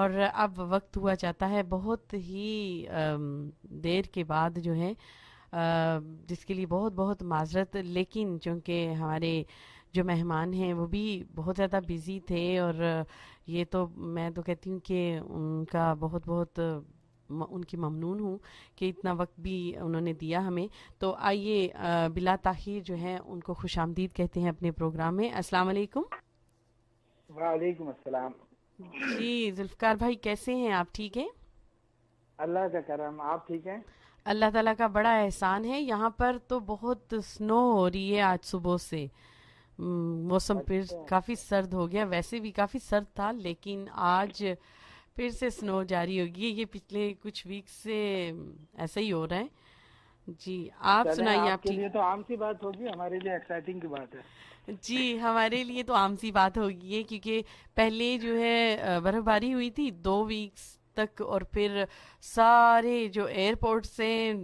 اور اب وقت ہوا چاہتا ہے بہت ہی دیر کے بعد جو ہے، جس کے لیے بہت بہت معذرت، لیکن چونکہ ہمارے جو مہمان ہیں وہ بھی بہت زیادہ بزی تھے، اور یہ تو میں تو کہتی ہوں کہ ان کا بہت بہت ان کی ممنون ہوں کہ اتنا وقت بھی انہوں نے دیا ہمیں. تو آئیے بلا تاخیر جو ہے ان کو خوش آمدید کہتے ہیں اپنے پروگرام میں. السلام علیکم. وعلیکم السلام. جی ذوالفقار بھائی، کیسے ہیں آپ؟ ٹھیک ہیں؟ اللہ کا کرم. آپ ٹھیک ہیں؟ اللہ تعالیٰ کا بڑا احسان ہے. یہاں پر تو بہت سنو ہو رہی ہے آج صبح سے. موسم پھر اچھا. کافی سرد ہو گیا، ویسے بھی کافی سرد تھا لیکن آج پھر سے سنو جاری ہوگی. یہ پچھلے کچھ ویک سے ایسا ہی ہو رہا ہے. جی آپ چلیں، سنائیے، آپ آپ کے ٹھیک؟ لیے تو عام سی بات ہوگی، ہمارے لیے ایکسائٹنگ کی بات ہے. جی ہمارے لیے تو عام سی بات ہوگی ہے، کیونکہ پہلے جو ہے برف باری ہوئی تھی 2 ویکس تک، اور پھر سارے جو ایئرپورٹس ہیں،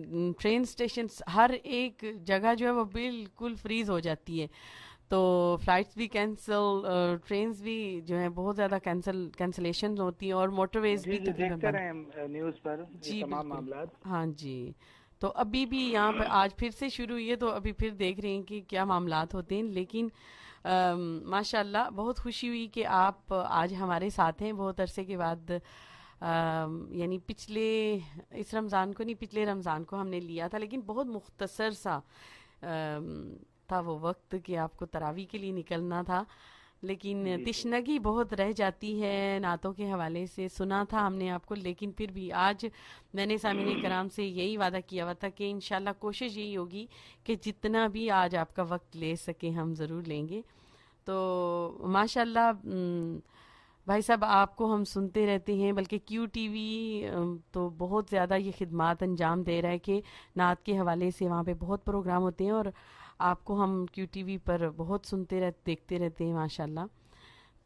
ٹرین اسٹیشنس، ہر ایک جگہ جو ہے وہ بالکل فریز ہو جاتی ہے. تو فلائٹس بھی کینسل، ٹرینز بھی جو ہیں بہت زیادہ کینسلیشن ہوتی ہیں، اور موٹر ویز جی بھی جی، تقریباً دیکھتے بند. رہے ہم نیوز پر یہ جی تمام بالکل. معاملات. ہاں جی. تو ابھی بھی یہاں پہ آج پھر سے شروع ہوئی ہے، تو ابھی پھر دیکھ رہے ہیں کہ کیا معاملات ہوتے ہیں. لیکن ماشاء اللہ بہت خوشی ہوئی کہ آپ آج ہمارے ساتھ ہیں بہت عرصے کے بعد. یعنی پچھلے اس رمضان کو نہیں، پچھلے رمضان کو ہم نے لیا تھا، لیکن بہت مختصر سا تھا وہ وقت کہ آپ کو تراویح کے لیے نکلنا تھا. لیکن جی جی تشنگی بہت رہ جاتی ہے نعتوں کے حوالے سے. سنا تھا ہم نے آپ کو، لیکن پھر بھی آج میں نے سامعین کرام سے یہی وعدہ کیا ہوا تھا کہ انشاءاللہ کوشش یہی ہوگی کہ جتنا بھی آج آپ کا وقت لے سکیں ہم ضرور لیں گے. تو ماشاءاللہ بھائی صاحب آپ کو ہم سنتے رہتے ہیں، بلکہ کیو ٹی وی تو بہت زیادہ یہ خدمات انجام دے رہا ہے کہ نعت کے حوالے سے وہاں پہ بہت پروگرام ہوتے ہیں، اور آپ کو ہم کیو ٹی وی پر بہت سنتے رہتے، دیکھتے رہتے ہیں ماشاءاللہ.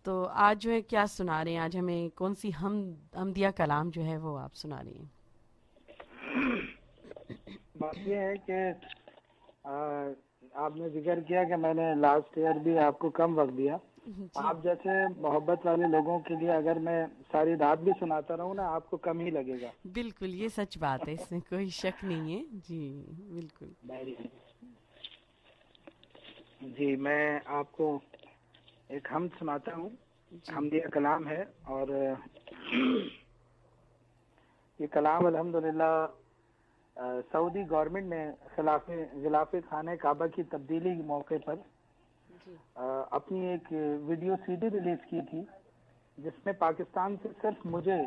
تو آج جو ہے کیا سنا رہے ہیں؟ آج ہمیں کون سی حمدیہ کلام جو ہے وہ آپ سنا رہی ہیں؟ بات یہ ہے کہ آ، آپ نے ذکر کیا کہ میں نے لاسٹ ایئر بھی آپ کو کم وقت دیا. جی آپ جیسے محبت والے لوگوں کے لیے اگر میں ساری رات بھی سناتا رہوں نا، آپ کو کم ہی لگے گا. بالکل، یہ سچ بات ہے، اس میں کوئی شک نہیں ہے. جی بالکل. جی، میں آپ کو ایک حمد سناتا ہوں. جی حمدیہ کلام ہے، اور یہ کلام الحمدللہ سعودی گورنمنٹ نے غلاف خانہ کعبہ کی تبدیلی کے موقع پر جی اپنی ایک ویڈیو سی ڈی ریلیز کی تھی، جس میں پاکستان سے صرف مجھے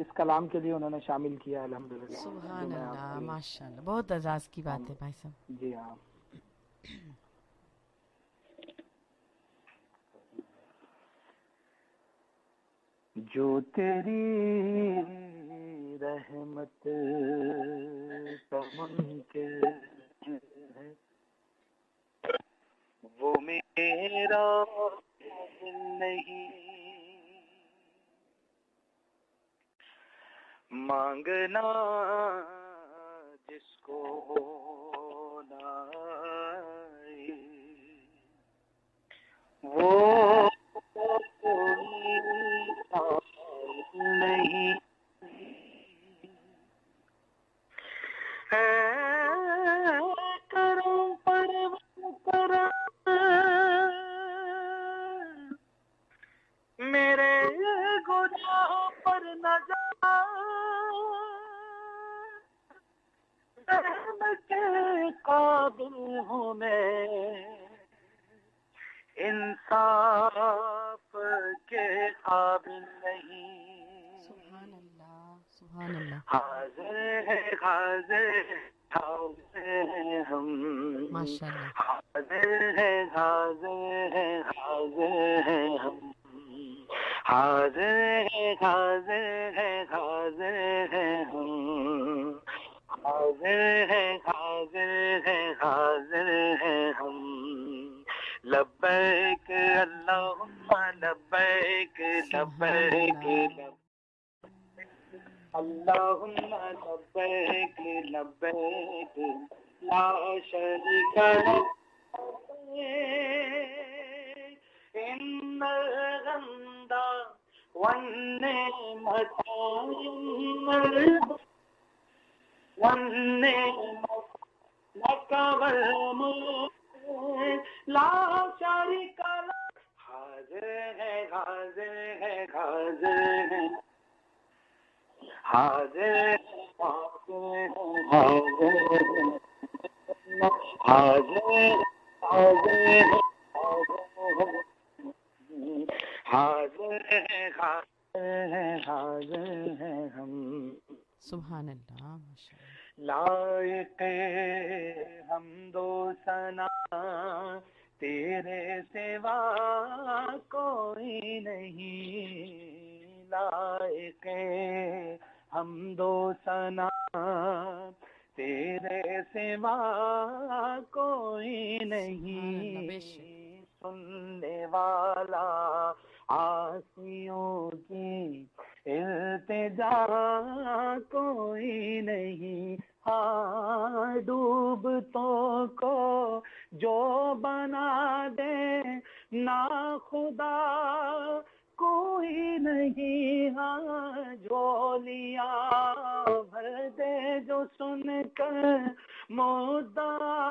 اس کلام کے لیے انہوں نے شامل کیا الحمدللہ. جو سبحان میں آپ اللہ، کی. ماشاء اللہ، بہت اعزاز کی ہاں بات ہے بھائی صاحب. جی ہاں. جو تیری رحمت کا منکر ہے، وہ میرا دل نہیں. مانگنا جس کو نہ آئے، وہ کوئی حال نہیں. ہے کرم پرور کرم میرے گناہ پر نہ جا، رحم کے قابل ہوں میں، انصاف کے قابل نہیں. سبحان اللہ، سبحان اللہ. حاضر ہے حاضر حاضر ہے ہم، ماشاء اللہ. حاضر ہے حاضر ہے حاضر ہے ہم، حاضر ہے حاضر ہے حاضر ہے ہم، حاضر ہے حاضر ہے حاضر ہے ہم. لبیک اللہم لبیک سبحان لبیک اللہ. لبیک اللہم لبیک لبیک لا شریک لک لبیک ان الحمد والنعمة والنعمة لك والملك لا شريك لك حاضر ہے حاضر ہے حاضر ہے حاضر حاضر حاضر حاضر حاضر حاضر حاضر ہے ہم سبحان اللہ، ماشاء اللہ۔ لائق حمد و ثنا تیرے سوا کوئی نہیں، لائق حمد و ثنا تیرے سوا کوئی نہیں، سننے والا آسیوں کی التجا کوئی نہیں، ہاں ڈوبتوں کو جو بنا دے نا خدا کوئی نہیں، ہاں جھولیاں بھر دے جو سن کر مدعا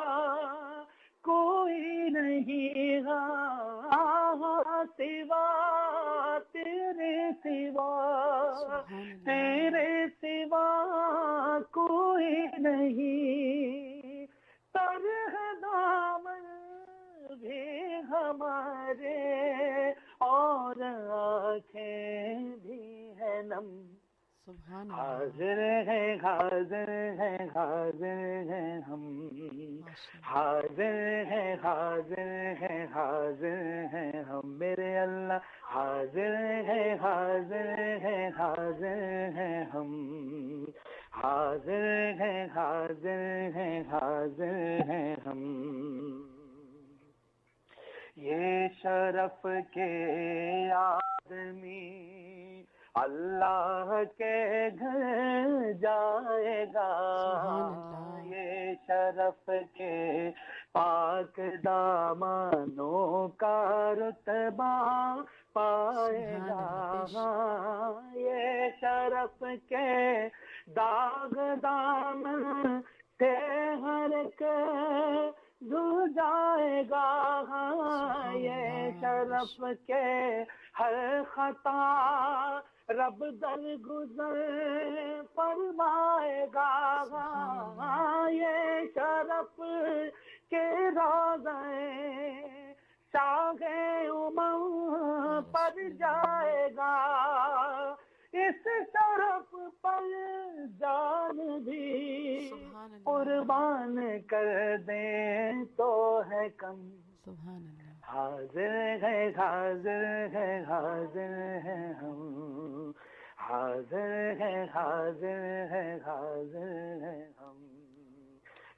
کوئی نہیں، ہاں سوا تیرے سوا تیرے سوا کوئی نہیں، تر ہے دامن بھی ہمارے اور آنکھیں بھی ہے نم، سبحان اللہ، حاضر ہے حاضر ہے حاضر ہے ہم، حاضر ہے حاضر ہے حاضر ہے ہم، میرے اللہ حاضر ہے حاضر ہے حاضر ہے ہم، حاضر ہے حاضر ہے حاضر ہے ہم، یہ شرف کے آدمی اللہ کے گھر جائے گا، سبحان اللہ، یہ شرف کے پاک دامنوں کا رتبہ پائے سبحان اللہ، بے شک، گا، یہ شرف کے داغ دامن سے ہر ایک دھل جائے گا، سبحان یہ اللہ، بے شرف شک، کے ہر خطا رب در گزر فرمائے سبحان اللہ، گا، یہ شرف کے روضے شاہ یا امم پر رسول اللہ، جائے گا، اس شرف پر جان بھی سبحان اللہ، قربان کر دیں تو ہے کم، سبحان اللہ، حاضر ہے حاضر ہے حاضر ہے ہم، حاضر ہے حاضر ہے حاضر ہے ہم،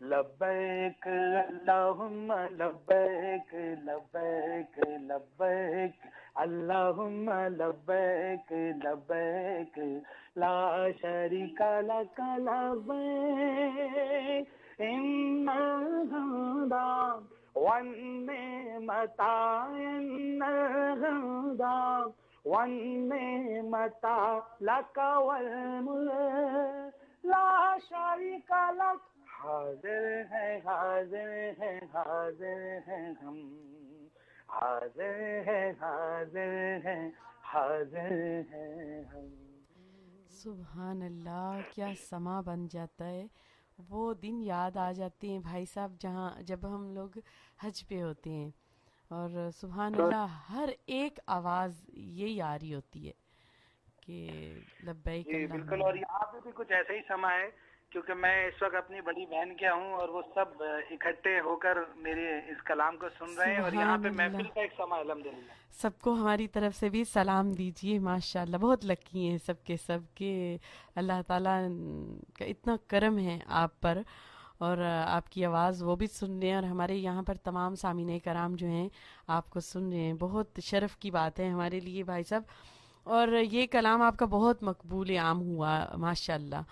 لبیک اللہم لبیک لبیک لبیک اللہم لبیک لبیک لا شریک لک لبیک ان الحمد والنعمت ان الحمد والنعمت لک والملک لا شریک لک، حاضر ہے حاضر ہے حاضر ہے ہم، حاضر ہے حاضر ہے حاضر ہے ہم، سبحان اللہ، کیا سما بن جاتا ہے، وہ دن یاد آ جاتے ہیں بھائی صاحب جہاں جب ہم لوگ حج پہ ہوتے ہیں، اور سبحان اللہ ہر ایک آواز یہی آ رہی ہوتی ہے کہ لبیک جی بالکل، اور اللہم، یہاں پہ بھی کچھ ایسا ہی سما ہے، کیونکہ میں اس وقت اپنی بڑی بہن کے ہوں اور وہ سب اکٹھے ہو کر میرے اس کلام کو سن رہے ہیں، اور یہاں سبحان پہ اللہ، محفل کا ایک سما ہے الحمدللہ۔ سب کو ہماری طرف سے بھی سلام دیجیے، ماشاء اللہ بہت لکی ہیں سب کے اللہ تعالیٰ کا اتنا کرم ہے آپ پر، اور آپ کی آواز وہ بھی سن رہے ہیں، اور ہمارے یہاں پر تمام سامعین کرام جو ہیں آپ کو سن رہے ہیں، بہت شرف کی بات ہے ہمارے لیے بھائی صاحب، اور یہ کلام آپ کا بہت مقبول عام ہوا ماشاء اللہ۔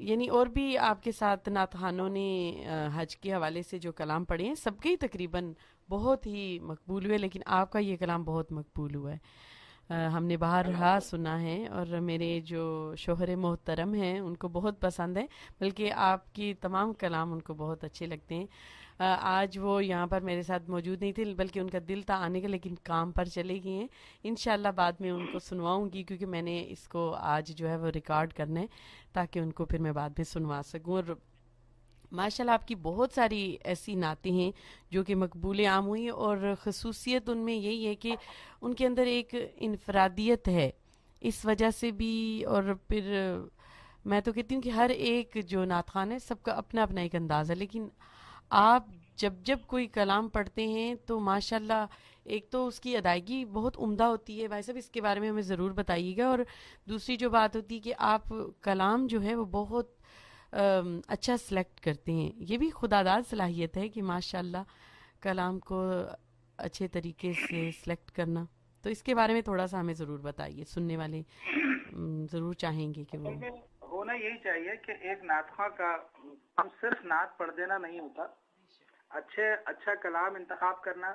یعنی اور بھی آپ کے ساتھ نعت خوانوں نے حج کے حوالے سے جو کلام پڑھے ہیں سب کے ہی تقریباً بہت ہی مقبول ہوئے، لیکن آپ کا یہ کلام بہت مقبول ہوا ہے۔ ہم نے بارہا سنا ہے اور میرے جو شوہر محترم ہیں ان کو بہت پسند ہے، بلکہ آپ کی تمام کلام ان کو بہت اچھے لگتے ہیں۔ آج وہ یہاں پر میرے ساتھ موجود نہیں تھے، بلکہ ان کا دل تھا آنے کا، لیکن کام پر چلے گئے ہیں۔ انشاءاللہ بعد میں ان کو سنواؤں گی، کیونکہ میں نے اس کو آج جو ہے وہ ریکارڈ کرنا ہے تاکہ ان کو پھر میں بعد میں سنوا سکوں۔ اور ماشاءاللہ آپ کی بہت ساری ایسی نعتیں ہیں جو کہ مقبول عام ہوئی، اور خصوصیت ان میں یہی ہے کہ ان کے اندر ایک انفرادیت ہے، اس وجہ سے بھی۔ اور پھر میں تو کہتی ہوں کہ ہر ایک جو نعت خوان ہے سب کا اپنا اپنا ایک انداز ہے، لیکن آپ جب کوئی کلام پڑھتے ہیں تو ماشاءاللہ ایک تو اس کی ادائیگی بہت عمدہ ہوتی ہے۔ بھائی صاحب اس کے بارے میں ہمیں ضرور بتائیے گا۔ اور دوسری جو بات ہوتی ہے کہ آپ کلام جو ہے وہ بہت اچھا سلیکٹ کرتے ہیں، یہ بھی خداداد صلاحیت ہے کہ ماشاءاللہ کلام کو اچھے طریقے سے سلیکٹ کرنا۔ تو اس کے بارے میں تھوڑا سا ہمیں ضرور بتائیے، سننے والے ضرور چاہیں گے کہ وہ۔ اصل میں ہونا یہی چاہیے کہ ایک نعت خواں کا ہم صرف نعت پڑھ دینا نہیں ہوتا، اچھا کلام انتخاب کرنا،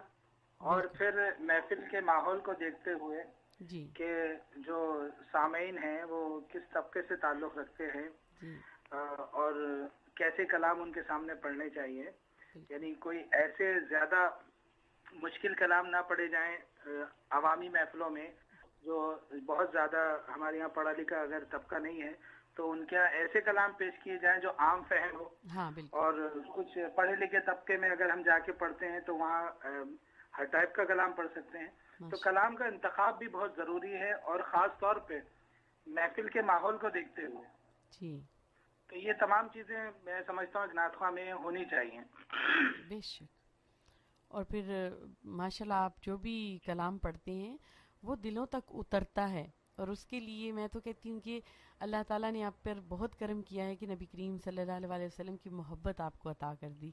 اور بالکل پھر محفل کے ماحول کو دیکھتے ہوئے جی کہ جو سامعین ہیں وہ کس طبقے سے تعلق رکھتے ہیں، جی اور کیسے کلام ان کے سامنے پڑھنے چاہیے۔ بالکل یعنی کوئی ایسے زیادہ مشکل کلام نہ پڑھے جائیں عوامی محفلوں میں، جو بہت زیادہ ہمارے یہاں پڑھا لکھا اگر طبقہ نہیں ہے تو ان کے ایسے کلام پیش کیے جائیں جو عام فہم ہو۔ ہاں بالکل اور کچھ پڑھے لکھے طبقے میں اگر ہم جا کے پڑھتے ہیں تو وہاں ہر ٹائپ کا کلام پڑھ سکتے ہیں۔ تو ماشاء کلام کا انتخاب بھی بہت ضروری ہے، اور خاص طور پہ محفل کے ماحول کو دیکھتے ہوئے۔ جی تو یہ تمام چیزیں میں سمجھتا ہوں نعت خواں میں ہونی چاہیے۔ بے شک۔ اور پھر ماشاءاللہ آپ جو بھی کلام پڑھتے ہیں وہ دلوں تک اترتا ہے، اور اس کے لیے میں تو کہتی ہوں کہ اللہ تعالیٰ نے آپ پر بہت کرم کیا ہے کہ نبی کریم صلی اللہ علیہ وسلم کی محبت آپ کو عطا کر دی۔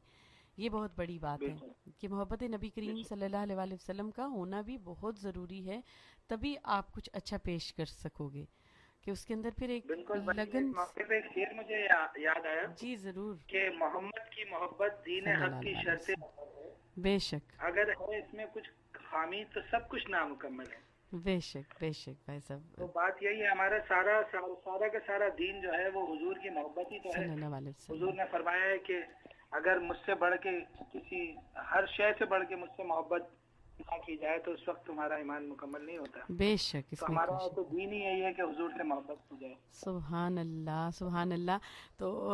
یہ بہت بڑی بات ہے بالکل کہ محبت نبی کریم صلی اللہ علیہ وسلم کا ہونا بھی بہت ضروری ہے، تبھی آپ کچھ اچھا پیش کر سکو گے، کہ اس کے اندر پھر ایک بالکل بھائی، اس لگن۔ موقع پہ ایک شعر مجھے یاد آیا جی ضرور، کہ محمد کی محبت دین صلی حق کی اللہ علیہ شرط وسلم، بے شک اگر ہے اس میں کچھ خامی تو سب کچھ نامکمل ہے۔ بے شک بے شک بھائی صاحب، تو بات یہی ہے، ہمارا سارا کا سارا دین جو ہے وہ حضور کی محبت ہی تو ہے۔ صلی اللہ علیہ حضور وسلم۔ نے فرمایا ہے کہ اگر مجھ سے بڑھ کے کسی ہر شے سے بڑھ کے مجھ سے محبت نہ کی جائے تو اس وقت تمہارا ایمان مکمل نہیں ہوتا۔ بے شک اس تو میں کوئی ہمارا شک تو نہیں۔ دین ہی یہی ہے کہ حضور سے محبت کی جائے۔ سبحان اللہ سبحان اللہ۔ تو